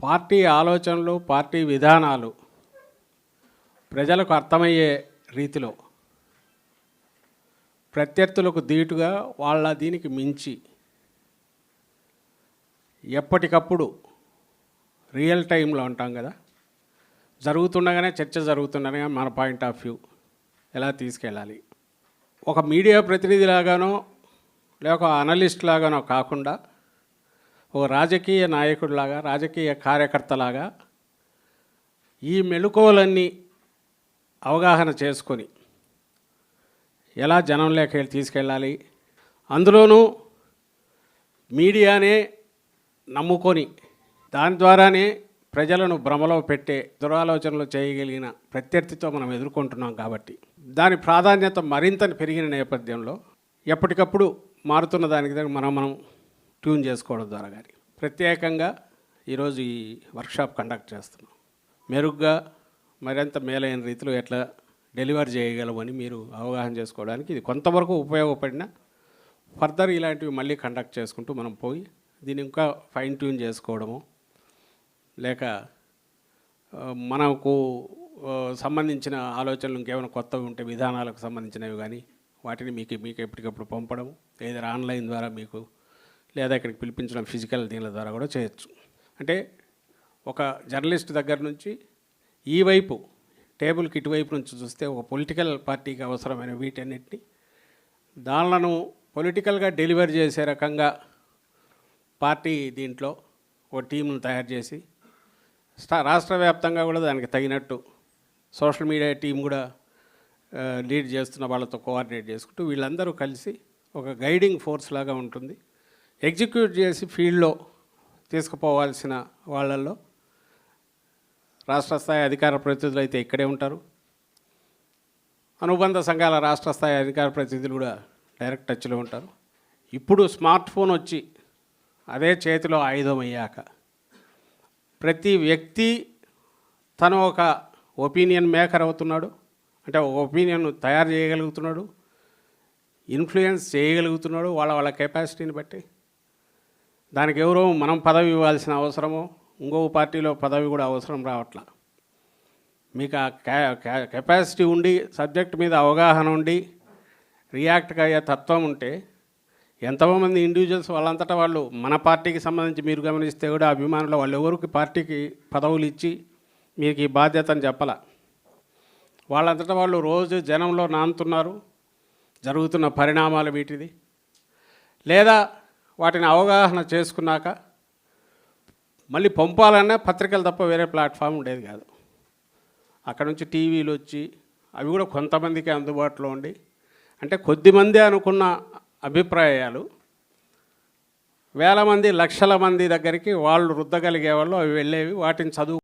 Party ఆలోచనలు, party విధానాలు ప్రజలకు అర్థమయ్యే రీతిలో ప్రత్యర్థులకు ధీటుగా వాళ్ళ దీనికి మించి ఎప్పటికప్పుడు రియల్ టైంలో ఉంటాం కదా, జరుగుతుండగానే చర్చ జరుగుతుండగానే మన పాయింట్ ఆఫ్ వ్యూ ఎలా తీసుకెళ్ళాలి, ఒక మీడియా ప్రతినిధి లాగానో లేక అనలిస్ట్ లాగానో కాకుండా ఒక రాజకీయ నాయకుడిలాగా, రాజకీయ కార్యకర్తలాగా ఈ మెళుకువలన్నీ అవగాహన చేసుకొని ఎలా జనంలోకి తీసుకెళ్ళాలి, అందులోనూ మీడియానే నమ్ముకొని దాని ద్వారానే ప్రజలను భ్రమలో పెట్టే దురాలోచనలు చేయగలిగిన ప్రత్యర్థితో మనం ఎదుర్కొంటున్నాం. కాబట్టి దాని ప్రాధాన్యత మరింత పెరిగిన నేపథ్యంలో ఎప్పటికప్పుడు మారుతున్న దానికి మనం ట్యూన్ చేసుకోవడం ద్వారా కానీ ప్రత్యేకంగా ఈరోజు ఈ వర్క్షాప్ కండక్ట్ చేస్తున్నాం. మెరుగ్గా మరింత మేలైన రీతిలో ఎట్లా డెలివర్ చేయగలమని మీరు అవగాహన చేసుకోవడానికి ఇది కొంతవరకు ఉపయోగపడిన ఫర్దర్ ఇలాంటివి మళ్ళీ కండక్ట్ చేసుకుంటూ మనం పోయి దీన్ని ఇంకా ఫైన్ ట్యూన్ చేసుకోవడము, లేక మనకు సంబంధించిన ఆలోచనలు ఇంకేమైనా కొత్తవి ఉంటే విధానాలకు సంబంధించినవి కానీ వాటిని మీకు ఎప్పటికప్పుడు పంపడం, ఏదైనా ఆన్లైన్ ద్వారా మీకు లేదా ఇక్కడికి పిలిపించడం ఫిజికల్ దీనిల ద్వారా కూడా చేయొచ్చు. అంటే ఒక జర్నలిస్ట్ దగ్గర నుంచి ఈ వైపు టేబుల్కి ఇటువైపు నుంచి చూస్తే ఒక పొలిటికల్ పార్టీకి అవసరమైన వీటన్నిటిని దానిలను పొలిటికల్గా డెలివర్ చేసే రకంగా పార్టీ దీంట్లో ఒక టీంను తయారు చేసి రాష్ట్ర వ్యాప్తంగా కూడా దానికి తగినట్టు సోషల్ మీడియా టీం కూడా లీడ్ చేస్తున్న వాళ్ళతో కోఆర్డినేట్ చేసుకుంటూ వీళ్ళందరూ కలిసి ఒక గైడింగ్ ఫోర్స్ లాగా ఉంటుంది. ఎగ్జిక్యూట్ చేసి ఫీల్డ్లో తీసుకుపోవాల్సిన వాళ్ళల్లో రాష్ట్ర స్థాయి అధికార ప్రతినిధులు అయితే ఇక్కడే ఉంటారు, అనుబంధ సంఘాల రాష్ట్ర స్థాయి అధికార ప్రతినిధులు కూడా డైరెక్ట్ టచ్లో ఉంటారు. ఇప్పుడు స్మార్ట్ ఫోన్ వచ్చి అదే చేతిలో ఆయుధం అయ్యాక ప్రతి వ్యక్తి తను ఒక ఒపీనియన్ మేకర్ అవుతున్నాడు, అంటే ఒక ఒపీనియన్ తయారు చేయగలుగుతున్నాడు, ఇన్ఫ్లుయెన్స్ చేయగలుగుతున్నాడు వాళ్ళ కెపాసిటీని బట్టి. దానికి ఎవరో మనం పదవి ఇవ్వాల్సిన అవసరమో ఇంకో పార్టీలో పదవి కూడా అవసరం రావట్లా. మీకు ఆ కెపాసిటీ ఉండి సబ్జెక్ట్ మీద అవగాహన ఉండి రియాక్ట్ అయ్యే తత్వం ఉంటే ఎంతోమంది ఇండివిజువల్స్ వాళ్ళంతటా వాళ్ళు మన పార్టీకి సంబంధించి మీరు గమనిస్తే కూడా అభిమానులు వాళ్ళు ఎవరికి పార్టీకి పదవులు ఇచ్చి మీకు ఈ బాధ్యతని చెప్పాల, వాళ్ళంతటా వాళ్ళు రోజు జనంలో నానుతున్నారు. జరుగుతున్న పరిణామాలు వీటిది, లేదా వాటిని అవగాహన చేసుకున్నాక మళ్ళీ పంపాలన్నా పత్రికలు తప్ప వేరే ప్లాట్ఫామ్ ఉండేది కాదు. అక్కడ నుంచి టీవీలు వచ్చి అవి కూడా కొంతమందికి అందుబాటులో ఉండి, అంటే కొద్దిమంది అనుకున్న అభిప్రాయాలు వేల మంది లక్షల మంది దగ్గరికి వాళ్ళు రుద్దగలిగే వాళ్ళు అవి వెళ్ళేవి, వాటిని చదువు